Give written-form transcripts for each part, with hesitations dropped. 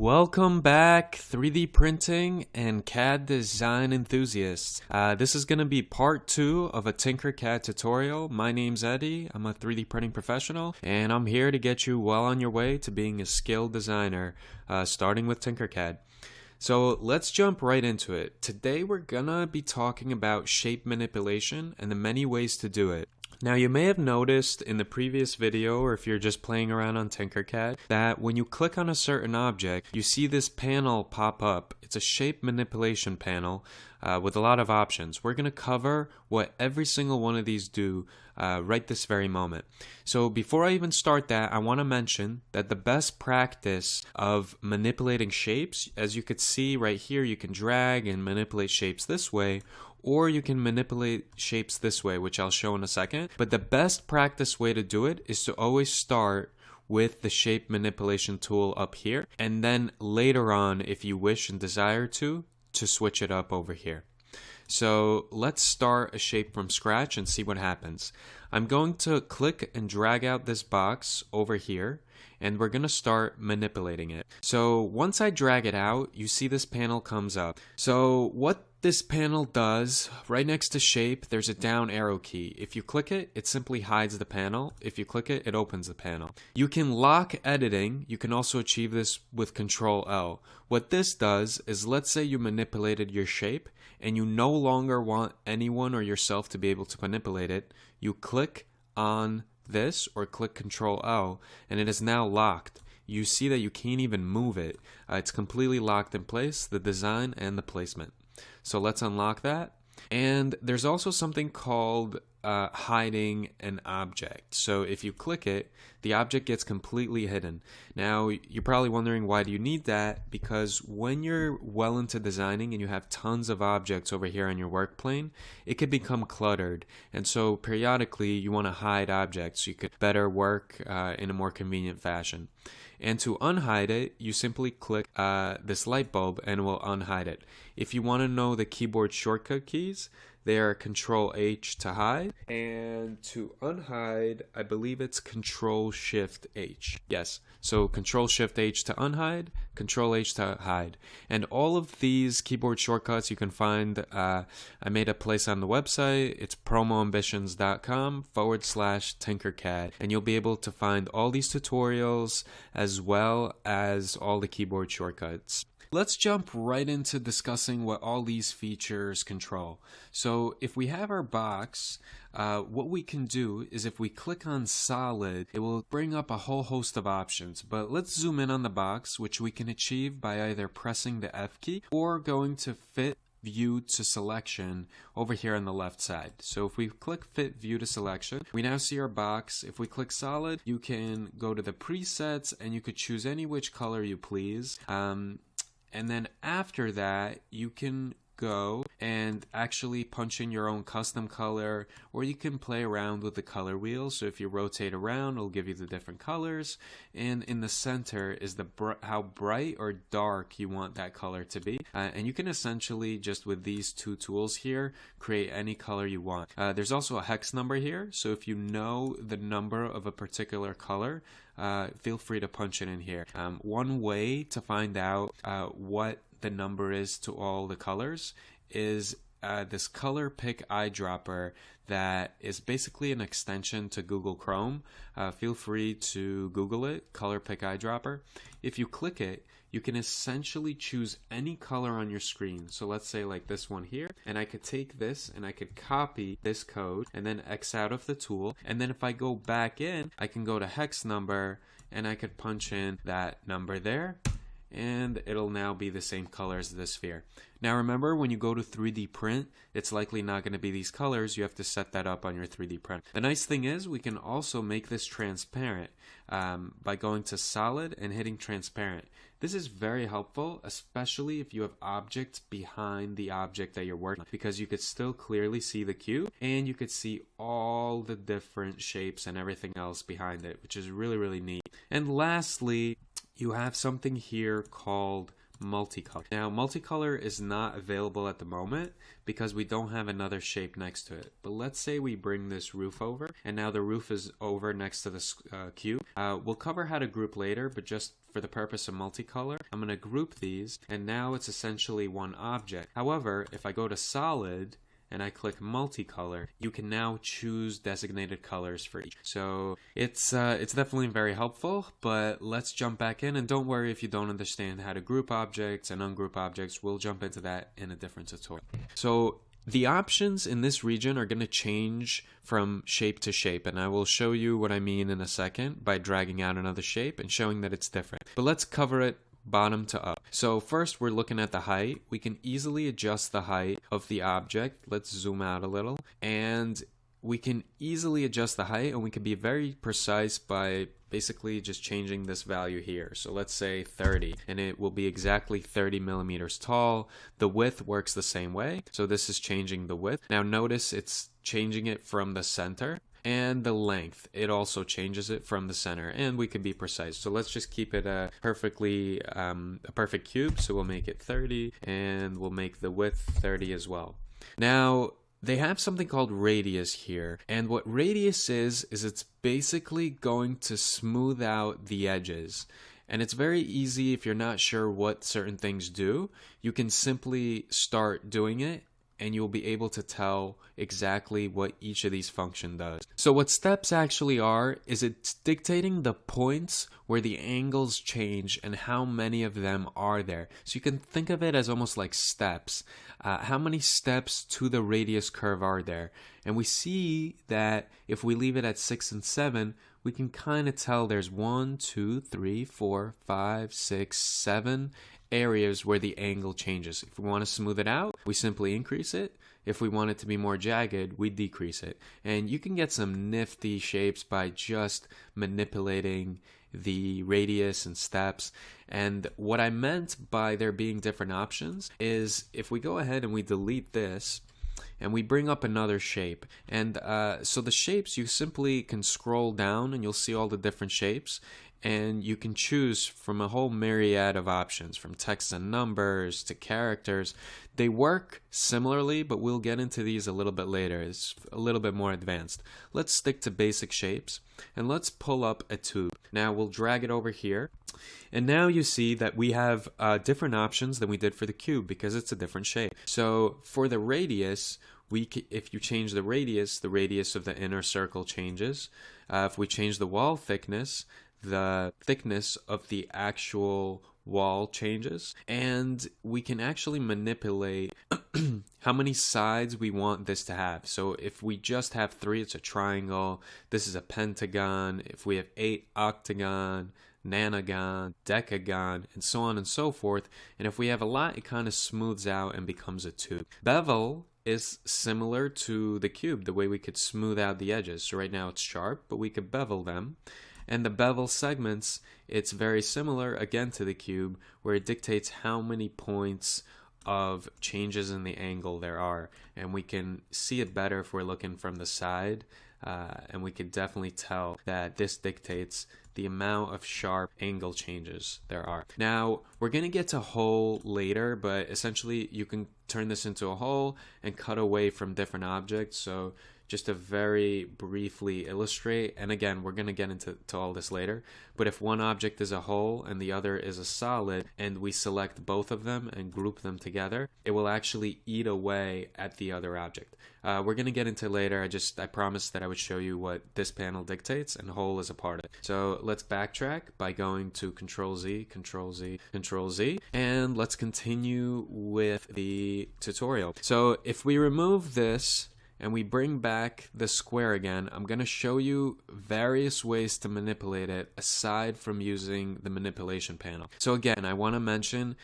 Welcome back, 3D printing and CAD design enthusiasts. This is going to be part 2 of a Tinkercad tutorial. My name's Eddie, I'm a 3D printing professional, and I'm here to get you well on your way to being a skilled designer, starting with Tinkercad. So let's jump right into it. Today we're gonna be talking about shape manipulation and the many ways to do it. Now you may have noticed in the previous video, or if you're just playing around on Tinkercad, that when you click on a certain object, you see this panel pop up. It's a shape manipulation panel with a lot of options. We're going to cover what every single one of these do right this very moment. So before I even start that, I want to mention that the best practice of manipulating shapes, as you could see right here, you can drag and manipulate shapes this way, or you can manipulate shapes this way, which I'll show in a second. But the best practice way to do it is to always start with the shape manipulation tool up here, and then later on, if you wish and desire to switch it up over here. So let's start a shape from scratch and see what happens. I'm going to click and drag out this box over here, and we're going to start manipulating it. So once I drag it out, you see this panel comes up. So what this panel does, right next to shape, there's a down arrow key. If you click it, it simply hides the panel. If you click it, it opens the panel. You can lock editing. You can also achieve this with Control L. What this does is, let's say you manipulated your shape and you no longer want anyone or yourself to be able to manipulate it. You click on this or click Control L and it is now locked. You see that you can't even move it. It's completely locked in place, the design and the placement. So let's unlock that. And there's also something called hiding an object. So if you click it, the object gets completely hidden. Now you're probably wondering, why do you need that? Because when you're well into designing and you have tons of objects over here on your work plane, it could become cluttered. And so periodically you want to hide objects so you could better work in a more convenient fashion. And to unhide it, you simply click this light bulb and it will unhide it. If you want to know the keyboard shortcut keys, they are Control H to hide, and to unhide, I believe it's Control Shift H. Yes, so Control Shift H to unhide, Control H to hide. And all of these keyboard shortcuts you can find, I made a place on the website. It's promoambitions.com/Tinkercad, and you'll be able to find all these tutorials as well as all the keyboard shortcuts. Let's jump right into discussing what all these features control. So if we have our box, what we can do is, if we click on solid, it will bring up a whole host of options. But let's zoom in on the box, which we can achieve by either pressing the F key or going to fit view to selection over here on the left side. So if we click fit view to selection, we now see our box. If we click solid, you can go to the presets and you could choose any which color you please. And then after that, you can go and actually punch in your own custom color, or you can play around with the color wheel. So if you rotate around, it'll give you the different colors. And in the center is how bright or dark you want that color to be. And you can essentially, just with these two tools here, create any color you want. There's also a hex number here. So if you know the number of a particular color, feel free to punch it in here. One way to find out what the number is to all the colors is this color pick eyedropper that is basically an extension to Google Chrome. Feel free to Google it, color pick eyedropper. If you click it, you can essentially choose any color on your screen. So let's say like this one here, and I could take this and I could copy this code and then X out of the tool. And then if I go back in, I can go to hex number and I could punch in that number there, and it'll now be the same color as the sphere. Now remember, when you go to 3D print, it's likely not going to be these colors. You have to set that up on your 3D print. The nice thing is, we can also make this transparent by going to solid and hitting transparent. This is very helpful, especially if you have objects behind the object that you're working on, because you could still clearly see the cube and you could see all the different shapes and everything else behind it, which is really, really neat. And lastly, you have something here called multicolor. Now, multicolor is not available at the moment because we don't have another shape next to it. But let's say we bring this roof over, and now the roof is over next to this cube. We'll cover how to group later, but just for the purpose of multicolor, I'm going to group these, and now it's essentially one object. However, if I go to solid, and I click multicolor, you can now choose designated colors for each. So it's definitely very helpful, but let's jump back in, and don't worry if you don't understand how to group objects and ungroup objects. We'll jump into that in a different tutorial. So the options in this region are going to change from shape to shape, and I will show you what I mean in a second by dragging out another shape and showing that it's different. But let's cover it bottom to up. So first we're looking at the height. We can easily adjust the height of the object. Let's zoom out a little, and we can easily adjust the height, and we can be very precise by basically just changing this value here. So let's say 30, and it will be exactly 30 millimeters tall. The width works the same way, so this is changing the width. Now notice it's changing it from the center. And the length, it also changes it from the center, and we can be precise. So let's just keep it a perfect cube. So we'll make it 30, and we'll make the width 30 as well. Now they have something called radius here, and what radius is it's basically going to smooth out the edges. And it's very easy if you're not sure what certain things do. You can simply start doing it, and you'll be able to tell exactly what each of these function does. So what steps actually are is it's dictating the points where the angles change and how many of them are there. So you can think of it as almost like steps. How many steps to the radius curve are there? And we see that if we leave it at 6 and 7, we can kind of tell there's 1, 2, 3, 4, 5, 6, 7 areas where the angle changes. If we want to smooth it out, we simply increase it. If we want it to be more jagged, we decrease it. And you can get some nifty shapes by just manipulating the radius and steps. And what I meant by there being different options is if we go ahead and we delete this, and we bring up another shape, and so the shapes, you simply can scroll down and you'll see all the different shapes, and you can choose from a whole myriad of options, from text and numbers to characters. They work similarly, but we'll get into these a little bit later. It's a little bit more advanced. Let's stick to basic shapes, and let's pull up a tube. Now we'll drag it over here, and now you see that we have different options than we did for the cube because it's a different shape. So for the radius, if you change the radius of the inner circle changes. If we change the wall thickness, the thickness of the actual wall changes, and we can actually manipulate how many sides we want this to have. So if we just have 3, it's a triangle. This is a pentagon. If we have 8, octagon, nanogon, decagon, and so on and so forth. And if we have a lot, it kind of smooths out and becomes a tube. Bevel is similar to the cube, the way we could smooth out the edges. So right now it's sharp, but we could bevel them. And the bevel segments, it's very similar again to the cube, where it dictates how many points of changes in the angle there are. And we can see it better if we're looking from the side, and we could definitely tell that this dictates the amount of sharp angle changes there are. Now, we're going to get to hole later, but essentially you can turn this into a hole and cut away from different objects. So just to very briefly illustrate, and again, we're going to get into all this later, but if one object is a hole and the other is a solid, and we select both of them and group them together, it will actually eat away at the other object. We're going to get into later. I promised that I would show you what this panel dictates, and hole is a part of it. So let's backtrack by going to Control-Z, Control-Z, Control-Z, and let's continue with the tutorial. So if we remove this, and we bring back the square again, I'm going to show you various ways to manipulate it aside from using the manipulation panel. So again, I want to mention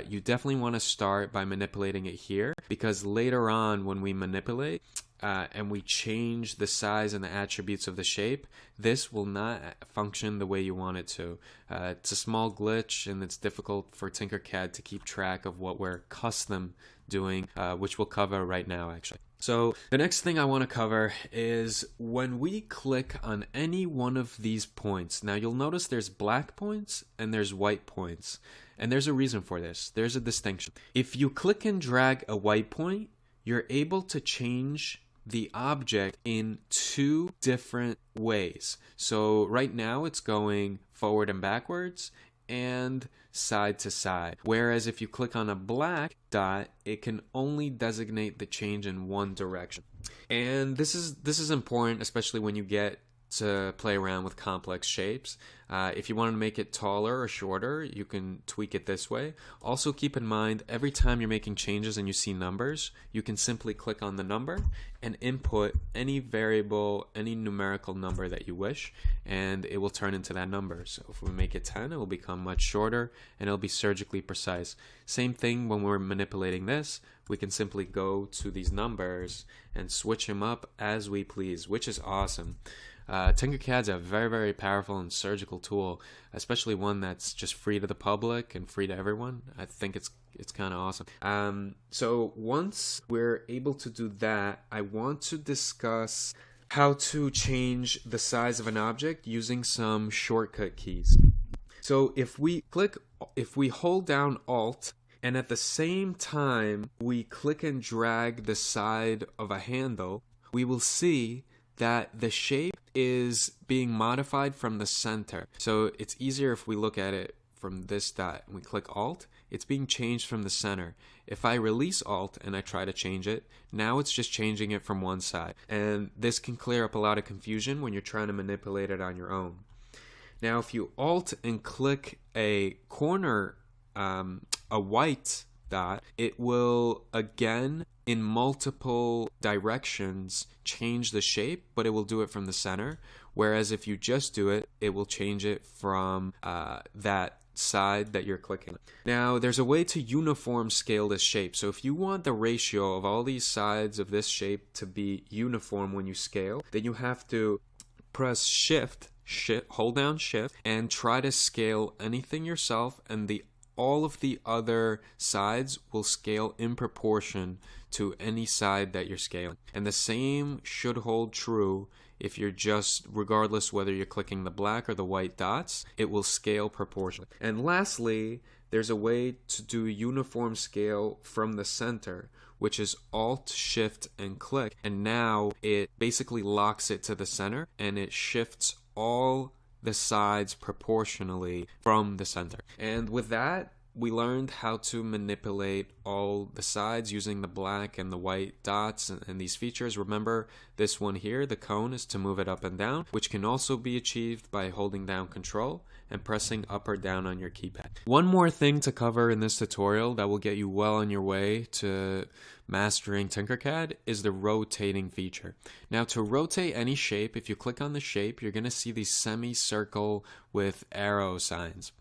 you definitely want to start by manipulating it here, because later on when we manipulate and we change the size and the attributes of the shape, this will not function the way you want it to. It's a small glitch, and it's difficult for Tinkercad to keep track of what we're custom doing, which we'll cover right now actually. So the next thing I want to cover is when we click on any one of these points. Now you'll notice there's black points and there's white points. And there's a reason for this. There's a distinction. If you click and drag a white point, you're able to change the object in two different ways. So right now it's going forward and backwards and side to side. Whereas if you click on a black dot, it can only designate the change in one direction. And this is important, especially when you get to play around with complex shapes. If you want to make it taller or shorter, you can tweak it this way. Also keep in mind, every time you're making changes and you see numbers, you can simply click on the number and input any variable, any numerical number that you wish, and it will turn into that number. So if we make it 10, it will become much shorter and it'll be surgically precise. Same thing when we're manipulating this, we can simply go to these numbers and switch them up as we please, which is awesome. Tinkercad's a very, very powerful and surgical tool, especially one that's just free to the public and free to everyone. I think it's kind of awesome. So once we're able to do that, I want to discuss how to change the size of an object using some shortcut keys. So if we hold down Alt and at the same time we click and drag the side of a handle, we will see that the shape is being modified from the center. So it's easier if we look at it from this dot and we click Alt, it's being changed from the center. If I release Alt and I try to change it, now it's just changing it from one side. And this can clear up a lot of confusion when you're trying to manipulate it on your own. Now if you Alt and click a corner, a white dot, it will again in multiple directions change the shape, but it will do it from the center. Whereas if you just do it, it will change it from that side that you're clicking. Now there's a way to uniform scale this shape. So if you want the ratio of all these sides of this shape to be uniform when you scale, then you have to press shift, hold down shift, and try to scale anything yourself, and all of the other sides will scale in proportion to any side that you're scaling. And the same should hold true if you're just, regardless whether you're clicking the black or the white dots, it will scale proportionally. And lastly, there's a way to do uniform scale from the center, which is Alt, Shift, and click. And now it basically locks it to the center and it shifts all the sides proportionally from the center. And with that, we learned how to manipulate all the sides using the black and the white dots and these features. Remember this one here, the cone, is to move it up and down, which can also be achieved by holding down Control and pressing up or down on your keypad. One more thing to cover in this tutorial that will get you well on your way to mastering Tinkercad is the rotating feature. Now to rotate any shape, if you click on the shape, you're going to see these semicircle with arrow signs.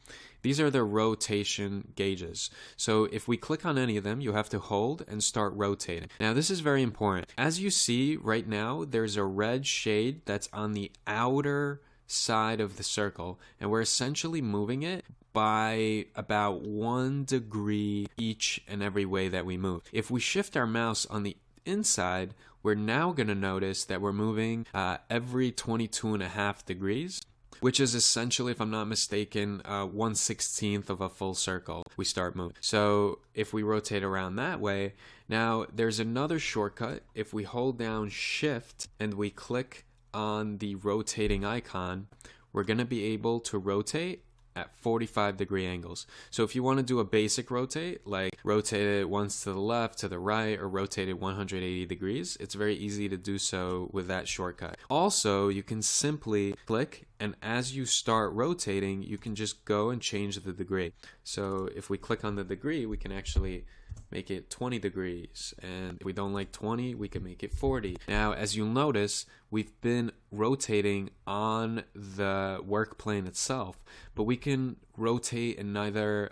These are the rotation gauges. So if we click on any of them, you have to hold and start rotating. Now this is very important. As you see right now, there's a red shade that's on the outer side of the circle, and we're essentially moving it by about 1 degree each and every way that we move. If we shift our mouse on the inside, we're now going to notice that we're moving every 22.5 degrees, which is essentially, if I'm not mistaken, 1/16 of a full circle we start moving. So if we rotate around that way, now there's another shortcut. If we hold down Shift and we click on the rotating icon, we're going to be able to rotate at 45-degree angles. So if you want to do a basic rotate, like rotate it once to the left, to the right, or rotate it 180 degrees, it's very easy to do so with that shortcut. Also, you can simply click, and as you start rotating, you can just go and change the degree. So if we click on the degree, we can actually make it 20 degrees, and if we don't like 20, we can make it 40. Now, as you'll notice, we've been rotating on the work plane itself, but we can rotate in other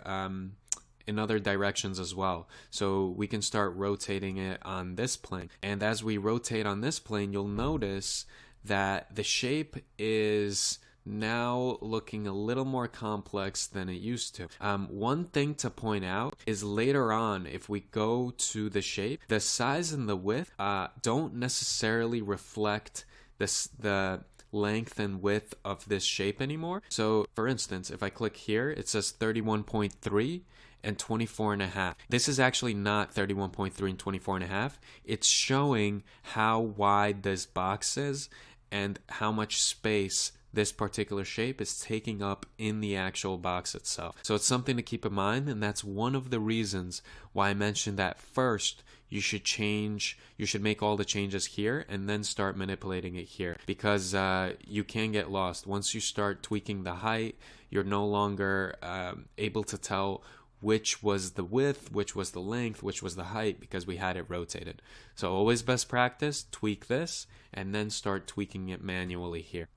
directions as well. So we can start rotating it on this plane, and as we rotate on this plane, you'll notice that the shape is now looking a little more complex than it used to. One thing to point out is later on, if we go to the shape, the size and the width don't necessarily reflect the length and width of this shape anymore. So for instance, if I click here, it says 31.3 and 24.5. This is actually not 31.3 and 24.5. It's showing how wide this box is and how much space this particular shape is taking up in the actual box itself. So it's something to keep in mind, and that's one of the reasons why I mentioned that first you should make all the changes here and then start manipulating it here, because you can get lost. Once you start tweaking the height, you're no longer able to tell which was the width, which was the length, which was the height, because we had it rotated. So always best practice, tweak this and then start tweaking it manually here.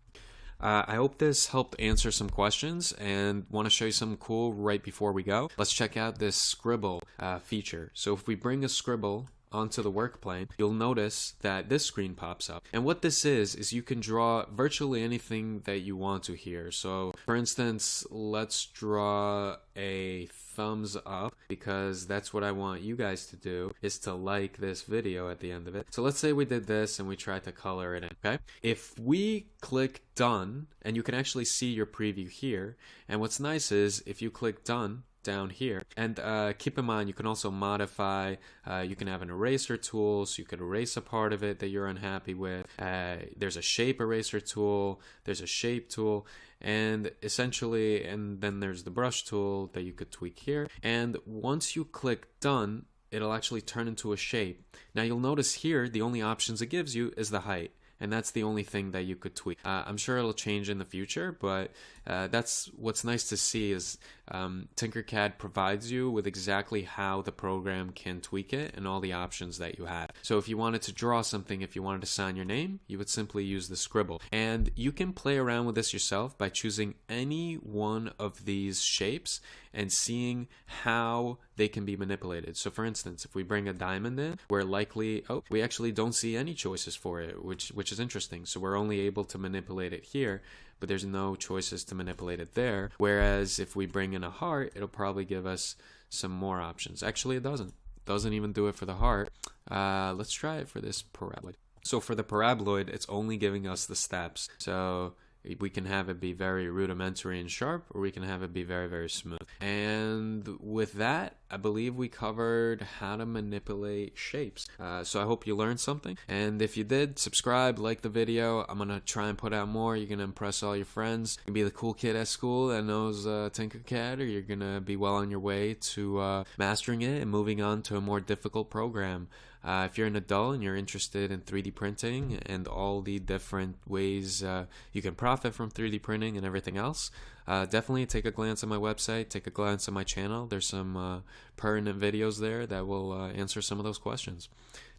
I hope this helped answer some questions, and want to show you something cool right before we go. Let's check out this scribble feature. So if we bring a scribble onto the work plane, you'll notice that this screen pops up. And what this is you can draw virtually anything that you want to here. So for instance, let's draw a thumbs up, because that's what I want you guys to do, is to like this video at the end of it. So let's say we did this and we tried to color it in, okay? If we click done, and you can actually see your preview here, and what's nice is if you click done down here, and keep in mind you can also modify, you can have an eraser tool, so you could erase a part of it that you're unhappy with. There's a shape eraser tool, there's a shape tool, and essentially, and then there's the brush tool that you could tweak here. And once you click done, it'll actually turn into a shape. Now you'll notice here the only options it gives you is the height, and that's the only thing that you could tweak. I'm sure it'll change in the future, but that's what's nice to see is Tinkercad provides you with exactly how the program can tweak it and all the options that you have. So if you wanted to draw something, if you wanted to sign your name, you would simply use the scribble. And you can play around with this yourself by choosing any one of these shapes and seeing how they can be manipulated. So for instance, if we bring a diamond in, we're likely, we actually don't see any choices for it, which is interesting. So we're only able to manipulate it here, but there's no choices to manipulate it there. Whereas if we bring in a heart, it'll probably give us some more options. Actually, it doesn't even do it for the heart. Let's try it for this paraboloid. So for the paraboloid, it's only giving us the steps. So we can have it be very rudimentary and sharp, or we can have it be very, very smooth. And with that, I believe we covered how to manipulate shapes. So I hope you learned something. And if you did, subscribe, like the video. I'm going to try and put out more. You're going to impress all your friends. You're going to be the cool kid at school that knows Tinkercad, or you're going to be well on your way to mastering it and moving on to a more difficult program. If you're an adult and you're interested in 3D printing and all the different ways you can profit from 3D printing and everything else, definitely take a glance at my website, take a glance at my channel. There's some pertinent videos there that will answer some of those questions.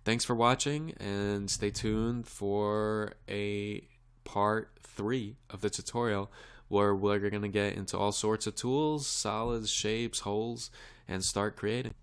Thanks for watching, and stay tuned for a part 3 of the tutorial, where we're going to get into all sorts of tools, solids, shapes, holes, and start creating.